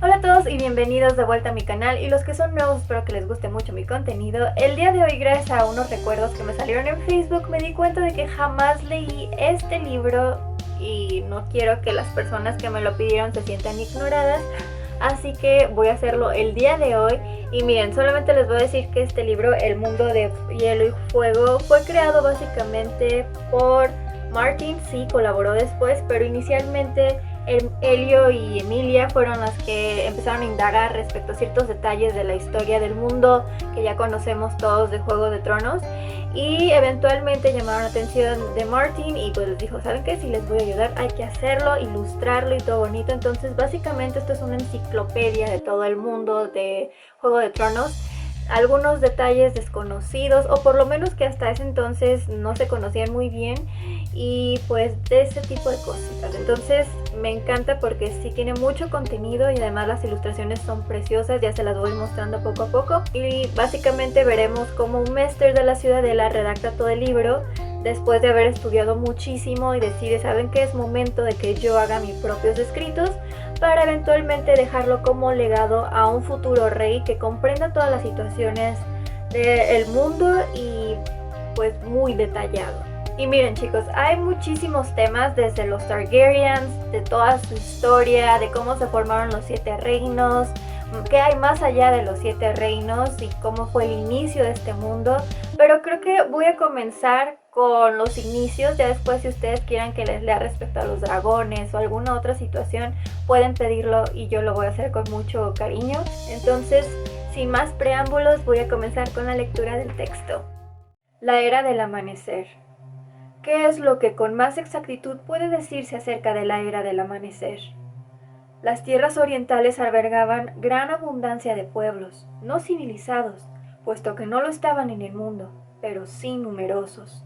Hola a todos y bienvenidos de vuelta a mi canal, y los que son nuevos espero que les guste mucho mi contenido. El día de hoy, gracias a unos recuerdos que me salieron en Facebook, me di cuenta de que jamás leí este libro y no quiero que las personas que me lo pidieron se sientan ignoradas, así que voy a hacerlo el día de hoy. Y miren, solamente les voy a decir que este libro, El Mundo de Hielo y Fuego, fue creado básicamente por Martin. Sí, colaboró después, pero inicialmente Elio y Emilia fueron las que empezaron a indagar respecto a ciertos detalles de la historia del mundo que ya conocemos todos de Juego de Tronos, y eventualmente llamaron la atención de Martin y pues les dijo, ¿saben qué? Si les voy a ayudar hay que hacerlo, ilustrarlo y todo bonito. Entonces básicamente esto es una enciclopedia de todo el mundo de Juego de Tronos. Algunos detalles desconocidos, o por lo menos que hasta ese entonces no se conocían muy bien, y pues de ese tipo de cositas. Entonces me encanta porque sí tiene mucho contenido y además las ilustraciones son preciosas, ya se las voy mostrando poco a poco. Y básicamente veremos cómo un máster de la Ciudadela redacta todo el libro después de haber estudiado muchísimo y decide, ¿saben qué? Es momento de que yo haga mis propios escritos para eventualmente dejarlo como legado a un futuro rey que comprenda todas las situaciones del mundo y pues muy detallado. Y miren chicos, hay muchísimos temas, desde los Targaryens, de toda su historia, de cómo se formaron los 7 reinos, qué hay más allá de los 7 reinos y cómo fue el inicio de este mundo. Pero creo que voy a comenzar con los inicios, ya después si ustedes quieren que les lea respecto a los dragones o alguna otra situación, pueden pedirlo y yo lo voy a hacer con mucho cariño. Entonces, sin más preámbulos, voy a comenzar con la lectura del texto. La era del amanecer. ¿Qué es lo que con más exactitud puede decirse acerca de la era del amanecer? Las tierras orientales albergaban gran abundancia de pueblos, no civilizados, puesto que no lo estaban en el mundo, pero sí numerosos.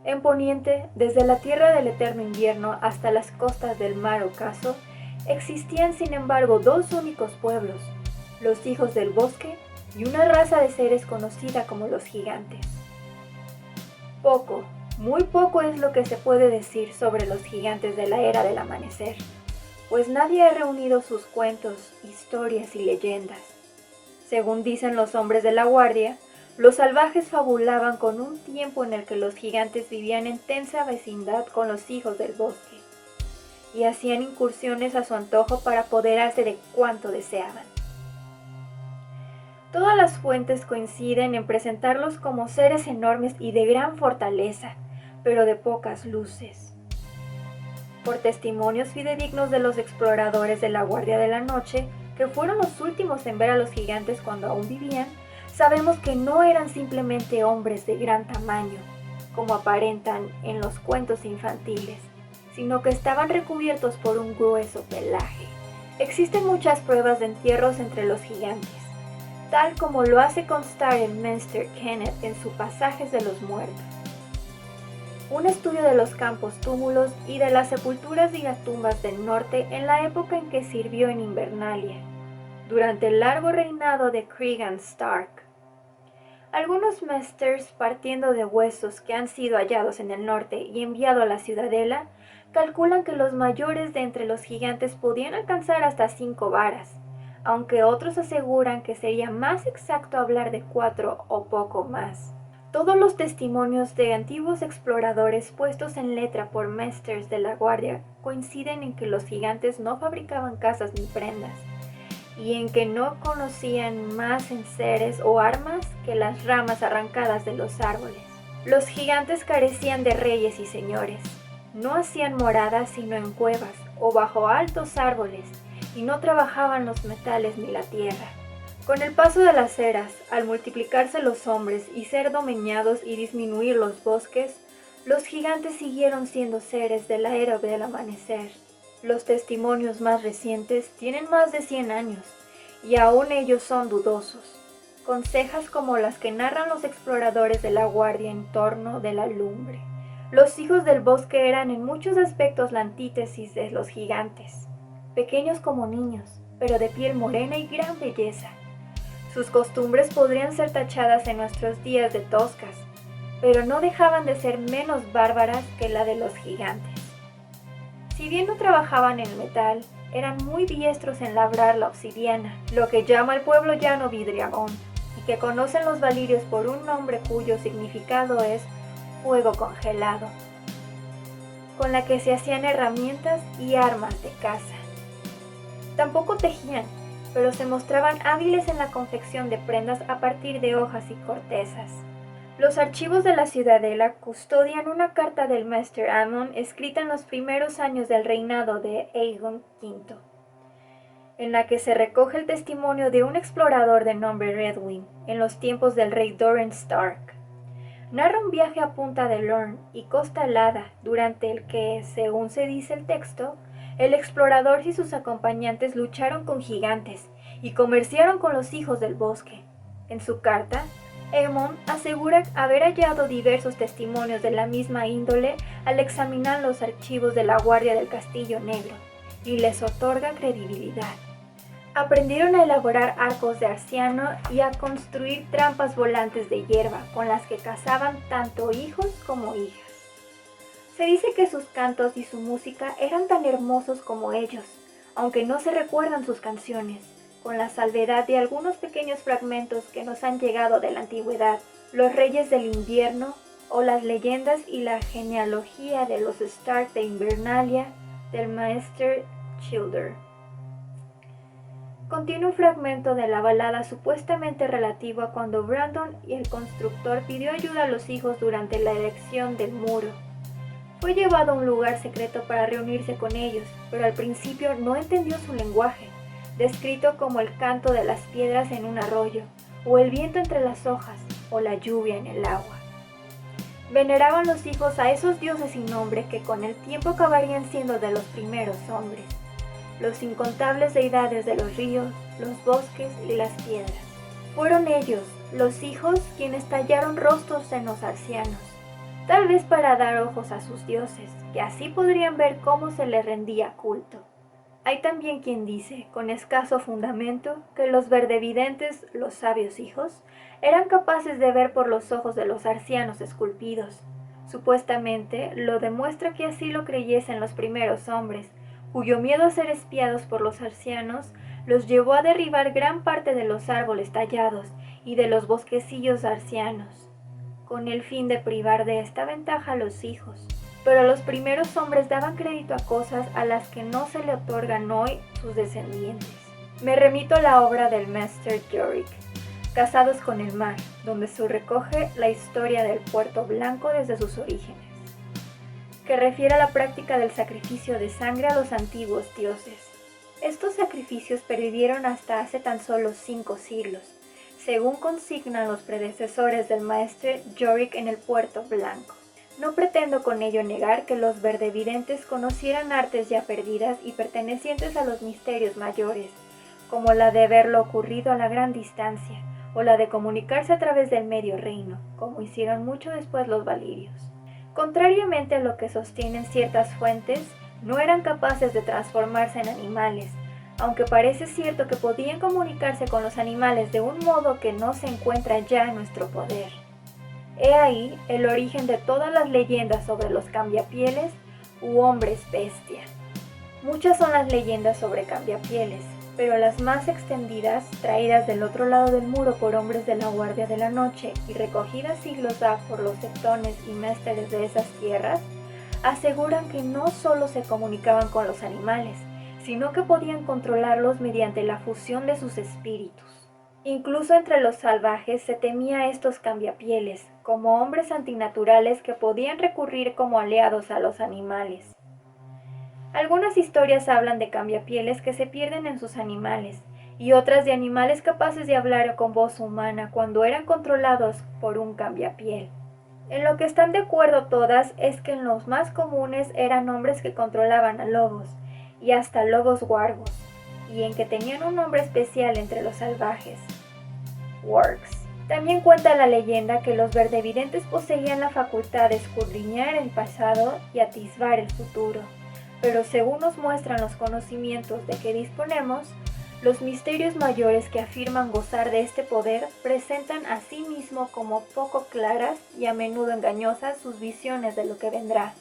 En Poniente, desde la tierra del eterno invierno hasta las costas del mar Ocaso, existían sin embargo 2 únicos pueblos, los hijos del bosque y una raza de seres conocida como los gigantes. Poco, muy poco es lo que se puede decir sobre los gigantes de la era del amanecer, pues nadie ha reunido sus cuentos, historias y leyendas. Según dicen los hombres de la guardia, los salvajes fabulaban con un tiempo en el que los gigantes vivían en tensa vecindad con los hijos del bosque, y hacían incursiones a su antojo para apoderarse de cuanto deseaban. Todas las fuentes coinciden en presentarlos como seres enormes y de gran fortaleza, pero de pocas luces. Por testimonios fidedignos de los exploradores de la Guardia de la Noche, que fueron los últimos en ver a los gigantes cuando aún vivían, sabemos que no eran simplemente hombres de gran tamaño, como aparentan en los cuentos infantiles, sino que estaban recubiertos por un grueso pelaje. Existen muchas pruebas de entierros entre los gigantes, tal como lo hace constar el Maester Kenneth en su Pasajes de los Muertos. Un estudio de los campos túmulos y de las sepulturas y las tumbas del norte en la época en que sirvió en Invernalia, durante el largo reinado de Cregan Stark. Algunos Maesters, partiendo de huesos que han sido hallados en el norte y enviado a la Ciudadela, calculan que los mayores de entre los gigantes podían alcanzar hasta 5 varas, aunque otros aseguran que sería más exacto hablar de 4 o poco más. Todos los testimonios de antiguos exploradores puestos en letra por Maesters de la Guardia coinciden en que los gigantes no fabricaban casas ni prendas, y en que no conocían más enseres o armas que las ramas arrancadas de los árboles. Los gigantes carecían de reyes y señores, no hacían moradas sino en cuevas o bajo altos árboles, y no trabajaban los metales ni la tierra. Con el paso de las eras, al multiplicarse los hombres y ser domeñados y disminuir los bosques, los gigantes siguieron siendo seres de la era del amanecer. Los testimonios más recientes tienen más de 100 años, y aún ellos son dudosos, con cejas como las que narran los exploradores de la Guardia en torno de la lumbre. Los hijos del bosque eran en muchos aspectos la antítesis de los gigantes, pequeños como niños, pero de piel morena y gran belleza. Sus costumbres podrían ser tachadas en nuestros días de toscas, pero no dejaban de ser menos bárbaras que la de los gigantes. Si bien no trabajaban en el metal, eran muy diestros en labrar la obsidiana, lo que llama el pueblo llano vidriagón, y que conocen los valirios por un nombre cuyo significado es fuego congelado, con la que se hacían herramientas y armas de caza. Tampoco tejían, pero se mostraban hábiles en la confección de prendas a partir de hojas y cortezas. Los archivos de la ciudadela custodian una carta del Maester Aemon escrita en los primeros años del reinado de Aegon V, en la que se recoge el testimonio de un explorador de nombre Redwyn en los tiempos del rey Doran Stark. Narra un viaje a Punta de Lorne y Costa Helada, durante el que, según se dice el texto, el explorador y sus acompañantes lucharon con gigantes y comerciaron con los hijos del bosque. En su carta, Aemon asegura haber hallado diversos testimonios de la misma índole al examinar los archivos de la Guardia del Castillo Negro, y les otorga credibilidad. Aprendieron a elaborar arcos de arciano y a construir trampas volantes de hierba con las que cazaban tanto hijos como hijas. Se dice que sus cantos y su música eran tan hermosos como ellos, aunque no se recuerdan sus canciones, con la salvedad de algunos pequeños fragmentos que nos han llegado de la antigüedad, los reyes del invierno o las leyendas y la genealogía de los Stark de Invernalia del Maester Childer. Contiene un fragmento de la balada supuestamente relativo a cuando Brandon y el constructor pidió ayuda a los hijos durante la erección del muro. Fue llevado a un lugar secreto para reunirse con ellos, pero al principio no entendió su lenguaje, descrito como el canto de las piedras en un arroyo, o el viento entre las hojas, o la lluvia en el agua. Veneraban los hijos a esos dioses sin nombre que con el tiempo acabarían siendo de los primeros hombres, los incontables deidades de los ríos, los bosques y las piedras. Fueron ellos, los hijos, quienes tallaron rostros en los arcianos, tal vez para dar ojos a sus dioses, que así podrían ver cómo se les rendía culto. Hay también quien dice, con escaso fundamento, que los verdevidentes, los sabios hijos, eran capaces de ver por los ojos de los arcianos esculpidos. Supuestamente, lo demuestra que así lo creyesen los primeros hombres, cuyo miedo a ser espiados por los arcianos los llevó a derribar gran parte de los árboles tallados y de los bosquecillos arcianos, con el fin de privar de esta ventaja a los hijos. Pero los primeros hombres daban crédito a cosas a las que no se le otorgan hoy sus descendientes. Me remito a la obra del Maester Yorick, Casados con el Mar, donde se recoge la historia del Puerto Blanco desde sus orígenes, que refiere a la práctica del sacrificio de sangre a los antiguos dioses. Estos sacrificios pervivieron hasta hace tan solo 5 siglos, según consignan los predecesores del Maester Yorick en el Puerto Blanco. No pretendo con ello negar que los verdevidentes conocieran artes ya perdidas y pertenecientes a los misterios mayores, como la de ver lo ocurrido a la gran distancia, o la de comunicarse a través del medio reino, como hicieron mucho después los valirios. Contrariamente a lo que sostienen ciertas fuentes, no eran capaces de transformarse en animales, aunque parece cierto que podían comunicarse con los animales de un modo que no se encuentra ya en nuestro poder. He ahí el origen de todas las leyendas sobre los cambiapieles u hombres bestia. Muchas son las leyendas sobre cambiapieles, pero las más extendidas, traídas del otro lado del muro por hombres de la Guardia de la Noche y recogidas siglos ha por los septones y mésteres de esas tierras, aseguran que no solo se comunicaban con los animales, sino que podían controlarlos mediante la fusión de sus espíritus. Incluso entre los salvajes se temía a estos cambiapieles, como hombres antinaturales que podían recurrir como aliados a los animales. Algunas historias hablan de cambiapieles que se pierden en sus animales, y otras de animales capaces de hablar con voz humana cuando eran controlados por un cambiapiel. En lo que están de acuerdo todas es que en los más comunes eran hombres que controlaban a lobos, y hasta lobos huargos, y en que tenían un nombre especial entre los salvajes, wargs. También cuenta la leyenda que los verdevidentes poseían la facultad de escudriñar el pasado y atisbar el futuro, pero según nos muestran los conocimientos de que disponemos, los misterios mayores que afirman gozar de este poder presentan a sí mismo como poco claras y a menudo engañosas sus visiones de lo que vendrá,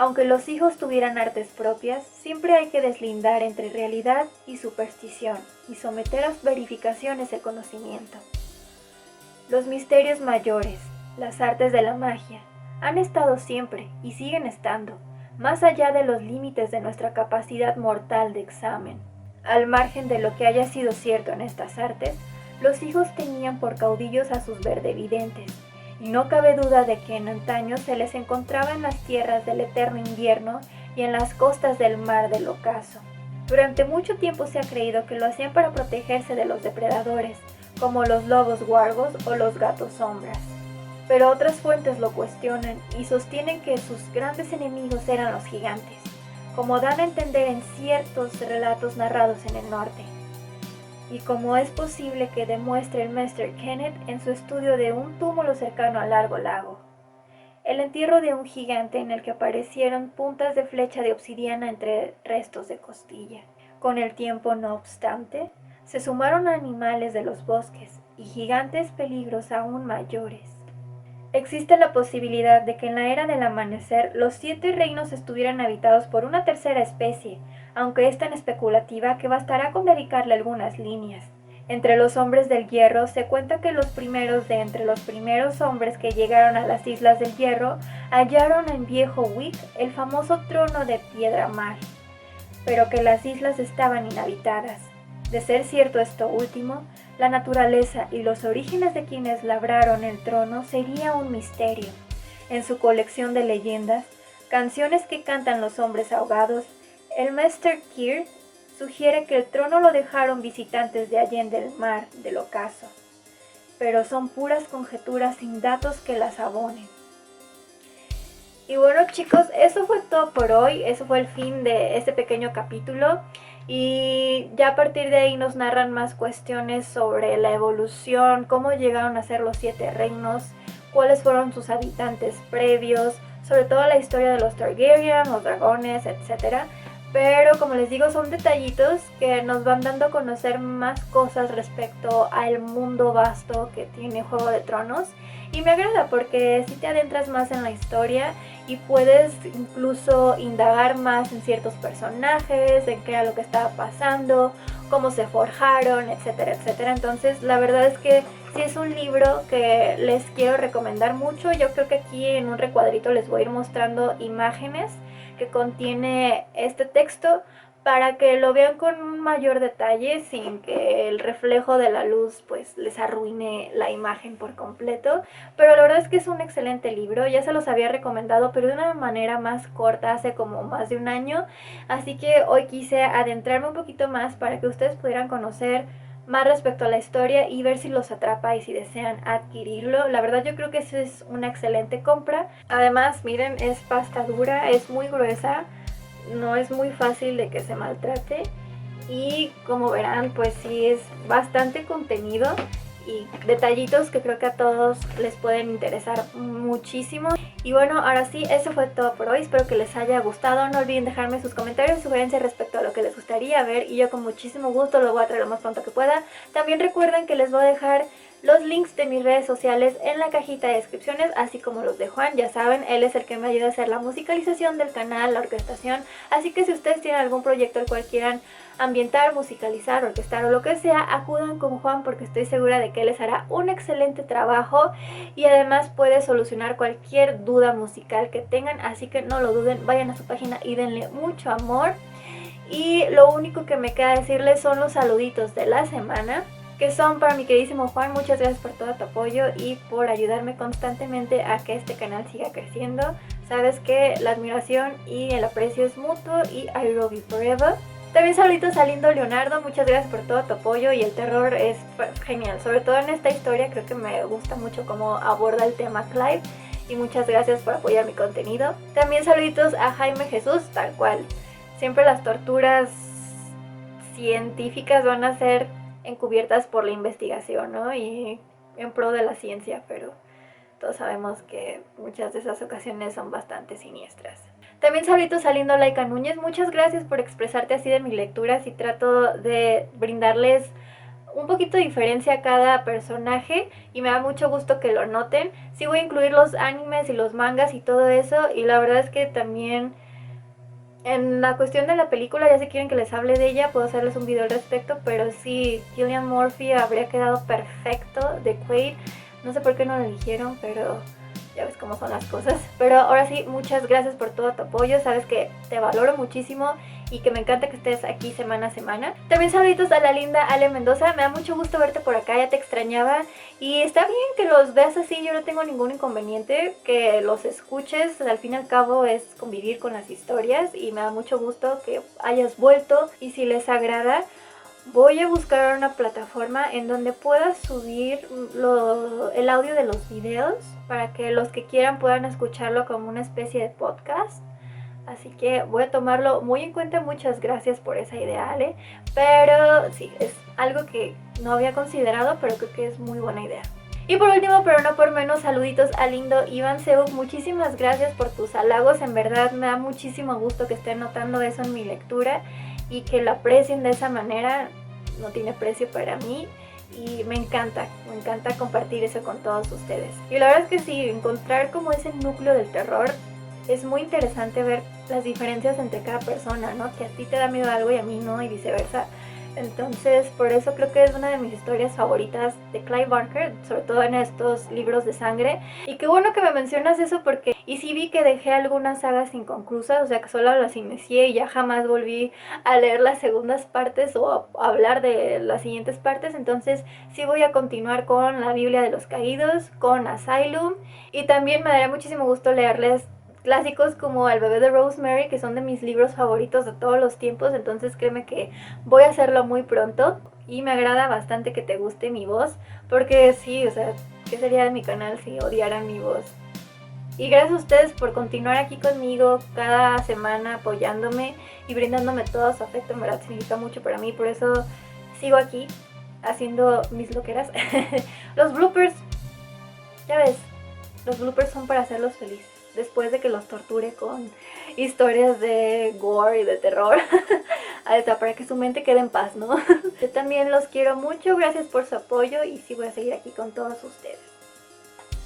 Aunque los hijos tuvieran artes propias, siempre hay que deslindar entre realidad y superstición y someter a verificaciones el conocimiento. Los misterios mayores, las artes de la magia, han estado siempre y siguen estando, más allá de los límites de nuestra capacidad mortal de examen. Al margen de lo que haya sido cierto en estas artes, los hijos tenían por caudillos a sus verdevidentes, y no cabe duda de que en antaño se les encontraba en las tierras del eterno invierno y en las costas del mar del ocaso. Durante mucho tiempo se ha creído que lo hacían para protegerse de los depredadores, como los lobos guargos o los gatos sombras. Pero otras fuentes lo cuestionan y sostienen que sus grandes enemigos eran los gigantes, como dan a entender en ciertos relatos narrados en el norte, y como es posible que demuestre el Mr. Kenneth en su estudio de un túmulo cercano al largo lago. El entierro de un gigante en el que aparecieron puntas de flecha de obsidiana entre restos de costilla. Con el tiempo, no obstante, se sumaron animales de los bosques y gigantes peligros aún mayores. Existe la posibilidad de que en la era del amanecer los 7 reinos estuvieran habitados por una tercera especie, aunque es tan especulativa que bastará con dedicarle algunas líneas. Entre los hombres del hierro se cuenta que los primeros de entre los primeros hombres que llegaron a las Islas del Hierro hallaron en Viejo Wick el famoso trono de piedra mar, pero que las islas estaban inhabitadas. De ser cierto esto último, la naturaleza y los orígenes de quienes labraron el trono sería un misterio. En su colección de leyendas, canciones que cantan los hombres ahogados, el Mr. Keir sugiere que el trono lo dejaron visitantes de allende el mar del ocaso, pero son puras conjeturas sin datos que las abonen. Y bueno, chicos, eso fue todo por hoy. Eso fue el fin de este pequeño capítulo. Y ya a partir de ahí nos narran más cuestiones sobre la evolución, cómo llegaron a ser los 7 reinos, cuáles fueron sus habitantes previos, sobre todo la historia de los Targaryen, los dragones, etc. Pero como les digo, son detallitos que nos van dando a conocer más cosas respecto al mundo vasto que tiene Juego de Tronos. Y me agrada porque si te adentras más en la historia y puedes incluso indagar más en ciertos personajes, en qué era lo que estaba pasando, cómo se forjaron, etcétera, etcétera. Entonces la verdad es que sí es un libro que les quiero recomendar mucho. Yo creo que aquí en un recuadrito les voy a ir mostrando imágenes que contiene este texto para que lo vean con un mayor detalle sin que el reflejo de la luz pues les arruine la imagen por completo. Pero la verdad es que es un excelente libro, ya se los había recomendado pero de una manera más corta hace como más de un año, así que hoy quise adentrarme un poquito más para que ustedes pudieran conocer más respecto a la historia y ver si los atrapa y si desean adquirirlo. La verdad yo creo que eso es una excelente compra. Además, miren, es pasta dura, es muy gruesa, no es muy fácil de que se maltrate y como verán pues sí es bastante contenido y detallitos que creo que a todos les pueden interesar muchísimo. Y bueno, ahora sí, eso fue todo por hoy, espero que les haya gustado. No olviden dejarme sus comentarios y sugerencias respecto a lo que les gustaría ver y yo con muchísimo gusto lo voy a traer lo más pronto que pueda. También recuerden que les voy a dejar los links de mis redes sociales en la cajita de descripciones, así como los de Juan, ya saben, él es el que me ayuda a hacer la musicalización del canal, la orquestación, así que si ustedes tienen algún proyecto al cual quieran ambientar, musicalizar, orquestar o lo que sea, acudan con Juan porque estoy segura de que él les hará un excelente trabajo y además puede solucionar cualquier duda musical que tengan, así que no lo duden, vayan a su página y denle mucho amor. Y lo único que me queda decirles son los saluditos de la semana, que son para mi queridísimo Juan. Muchas gracias por todo tu apoyo y por ayudarme constantemente a que este canal siga creciendo. Sabes que la admiración y el aprecio es mutuo y I love you forever. También saluditos a Lindo Leonardo, muchas gracias por todo tu apoyo y el terror es genial, sobre todo en esta historia creo que me gusta mucho cómo aborda el tema Clive y muchas gracias por apoyar mi contenido. También saluditos a Jaime Jesús, tal cual, siempre las torturas científicas van a ser encubiertas por la investigación, ¿no? Y en pro de la ciencia, pero todos sabemos que muchas de esas ocasiones son bastante siniestras. También saluditos a Lindo Laika Núñez, muchas gracias por expresarte así de mis lecturas y trato de brindarles un poquito diferencia a cada personaje y me da mucho gusto que lo noten. Sí voy a incluir los animes y los mangas y todo eso, y la verdad es que también en la cuestión de la película, ya si quieren que les hable de ella, puedo hacerles un video al respecto, pero sí, Cillian Murphy habría quedado perfecto de Quaid. No sé por qué no lo eligieron, pero ya ves cómo son las cosas. Pero ahora sí, muchas gracias por todo tu apoyo, sabes que te valoro muchísimo y que me encanta que estés aquí semana a semana. También saluditos a la linda Ale Mendoza, me da mucho gusto verte por acá, ya te extrañaba. Y está bien que los veas así, yo no tengo ningún inconveniente, que los escuches, al fin y al cabo es convivir con las historias y me da mucho gusto que hayas vuelto. Y si les agrada, voy a buscar una plataforma en donde puedas subir el audio de los videos para que los que quieran puedan escucharlo como una especie de podcast. Así que voy a tomarlo muy en cuenta, muchas gracias por esa idea, Ale. Pero sí, es algo que no había considerado, pero creo que es muy buena idea. Y por último, pero no por menos, saluditos al lindo Iván Seuk. Muchísimas gracias por tus halagos, en verdad me da muchísimo gusto que estén notando eso en mi lectura y que lo aprecien de esa manera, no tiene precio para mí. Y me encanta compartir eso con todos ustedes. Y la verdad es que sí, encontrar como ese núcleo del terror es muy interesante ver las diferencias entre cada persona, ¿no? Que a ti te da miedo algo y a mí no, y viceversa. Entonces, por eso creo que es una de mis historias favoritas de Clive Barker, sobre todo en estos libros de sangre. Y qué bueno que me mencionas eso, porque y sí vi que dejé algunas sagas inconclusas, o sea que solo las inicié y ya jamás volví a leer las segundas partes o a hablar de las siguientes partes. Entonces sí voy a continuar con la Biblia de los Caídos, con Asylum, y también me daría muchísimo gusto leerles clásicos como El bebé de Rosemary, que son de mis libros favoritos de todos los tiempos. Entonces créeme que voy a hacerlo muy pronto y me agrada bastante que te guste mi voz, porque sí, o sea, ¿qué sería de mi canal si odiaran mi voz? Y gracias a ustedes por continuar aquí conmigo cada semana apoyándome y brindándome todo su afecto, en verdad significa mucho para mí, por eso sigo aquí haciendo mis loqueras. Los bloopers, ya ves, los bloopers son para hacerlos felices después de que los torture con historias de gore y de terror. Para que su mente quede en paz, ¿no? Yo también los quiero mucho, gracias por su apoyo y sí voy a seguir aquí con todos ustedes.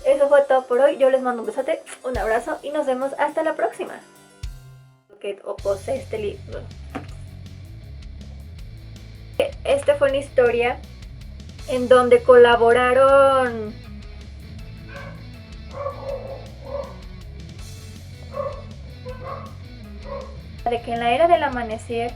Eso fue todo por hoy, yo les mando un besote, un abrazo y nos vemos hasta la próxima. Que opuse este libro. Esta fue una historia en donde colaboraron de que en la era del amanecer